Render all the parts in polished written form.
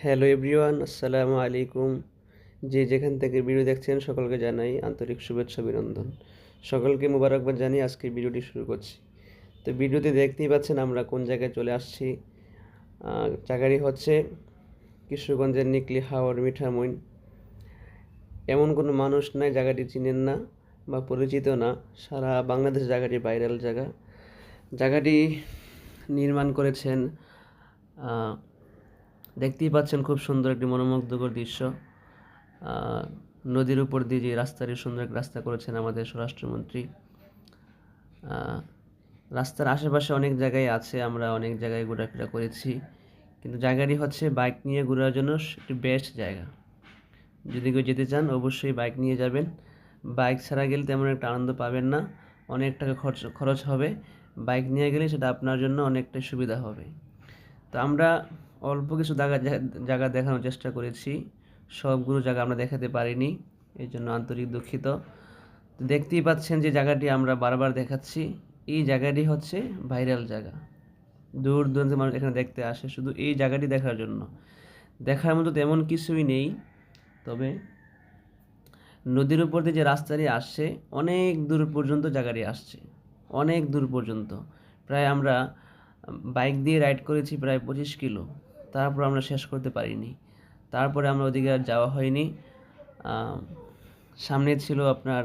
Hello everyone, আসসালামু আলাইকুম। যে যেখান থেকে ভিডিও দেখছেন সকলকে জানাই আন্তরিক শুভেচ্ছা অভিনন্দন। সকলকে মোবারকবাদ জানিয়ে আজকের ভিডিওটি শুরু করছি। তো ভিডিওতে দেখতেই পাচ্ছেন আমরা কোন জায়গায় চলে আসছি। জায়গাটি হচ্ছে কিশোরগঞ্জের নিকলি হাওর মিঠামইন। এমন কোনো মানুষ নাই জায়গাটি চিনেন না বা পরিচিত না। সারা বাংলাদেশ জায়গাটি ভাইরাল জায়গা। জায়গাটি নির্মাণ করেছেন, দেখতেই পাচ্ছেন খুব সুন্দর একটি মনোমুগ্ধকর দৃশ্য। নদীর উপর দিয়ে যে রাস্তাটি সুন্দর এক রাস্তা করেছেন আমাদের স্বরাষ্ট্রমন্ত্রী। রাস্তার আশেপাশে অনেক জায়গায় আছে, আমরা অনেক জায়গায় ঘোরাফেরা করেছি, কিন্তু জায়গাটি হচ্ছে বাইক নিয়ে ঘোরার জন্য একটি বেস্ট জায়গা। যদি কেউ যেতে চান অবশ্যই বাইক নিয়ে যাবেন। বাইক ছাড়া গেলে তেমন একটা আনন্দ পাবেন না, অনেক টাকা খরচ হবে। বাইক নিয়ে গেলে সেটা আপনার জন্য অনেকটাই সুবিধা হবে। তো আমরা অল্প কিছু জায়গা দেখানোর চেষ্টা করেছি, সবগুলো জায়গা আমরা দেখাতে পারিনি, এই জন্য আন্তরিক দুঃখিত। দেখতেই পাচ্ছেন যে জায়গাটি আমরা বারবার দেখাচ্ছি, এই জায়গাটি হচ্ছে ভাইরাল জায়গা। দূর দূরান্ত মানুষ এখানে দেখতে আসে শুধু এই জায়গাটি দেখার জন্য। দেখার মতো তেমন কিছুই নেই, তবে নদীর উপর দিয়ে যে রাস্তাটি আসছে অনেক দূর পর্যন্ত জায়গাটি আসছে, অনেক দূর পর্যন্ত। প্রায় আমরা বাইক দিয়ে রাইড করেছি প্রায় 25 কিলো, তারপর আমরা শেষ করতে পারিনি। তারপরে আমরা ওদিকে আর যাওয়া হয়নি। সামনে ছিল আপনার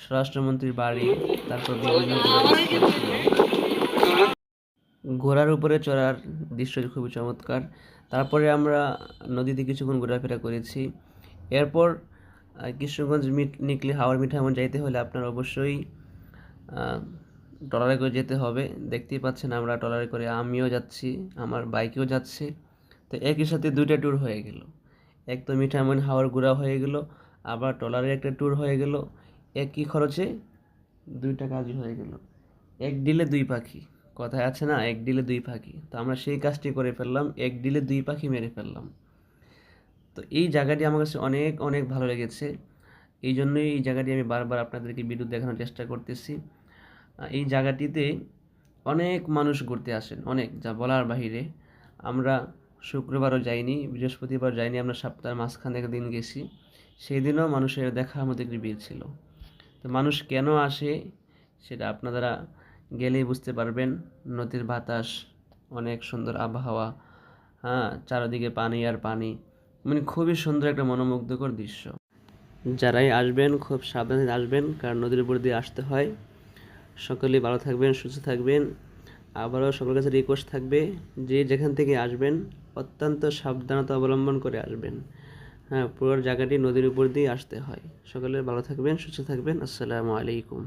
স্বরাষ্ট্রমন্ত্রীর বাড়ি, তারপর বিভিন্ন ছিল। ঘোড়ার উপরে চড়ার দৃশ্যটি খুবই চমৎকার। তারপরে আমরা নদীতে কিছুক্ষণ ঘোরাফেরা করেছি। এরপর কিশোরগঞ্জ নিকলি হাওর মিঠামইন যাইতে হলে আপনার অবশ্যই ট্রলারে করে যেতে হবে। দেখতেই পাচ্ছেন আমরা ট্রলারে করে, আমিও যাচ্ছি, আমার বাইকেও যাচ্ছে। তো একই সাথে দুইটা ট্যুর হয়ে গেল, এক তো মিঠামইন হাওর ঘোরা হয়ে গেল, আবার ট্রলারে একটা ট্যুর হয়ে গেল। একই খরচে দুইটা কাজই হয়ে গেল, এক ডিলে দুই পাখি, কথায় আছে না, এক ডিলে দুই পাখি। তো আমরা সেই কাজটি করে ফেললাম, এক ডিলে দুই পাখি মেরে ফেললাম। তো এই জায়গাটি আমার কাছে অনেক অনেক ভালো লেগেছে, এই জন্যই এই জায়গাটি আমি বারবার আপনাদেরকে ভিডিও দেখানোর চেষ্টা করতেছি। এই জায়গাটিতে অনেক মানুষ ঘুরতে আসেন, অনেক, যা বলার বাহিরে। আমরা শুক্রবারও যাইনি, বৃহস্পতিবার যাইনি, আমরা সপ্তাহের মাঝখানে একদিন গেছি, সেই দিনও মানুষের দেখার মতো একটি ভিড় ছিল। তো মানুষ কেন আসে সেটা আপনারা গেলেই বুঝতে পারবেন। নদীর বাতাস, অনেক সুন্দর আবহাওয়া, চারিদিকে পানি আর পানি, মানে খুবই সুন্দর একটা মনোমুগ্ধকর দৃশ্য। যারাই আসবেন খুব সাবধানে আসবেন, কারণ নদীর উপর দিয়ে আসতে হয়। সকলেই ভালো থাকবেন, সুস্থ থাকবেন। আবারও সকলের কাছে রিকোয়েস্ট থাকবে, যে যেখান থেকে আসবেন অত্যন্ত সাবধানতা অবলম্বন করে আসবেন। পুরো জায়গাটি নদীর উপর দিয়ে আসতে হয়। সকলে ভালো থাকবেন, সুস্থ থাকবেন। আসসালামু আলাইকুম।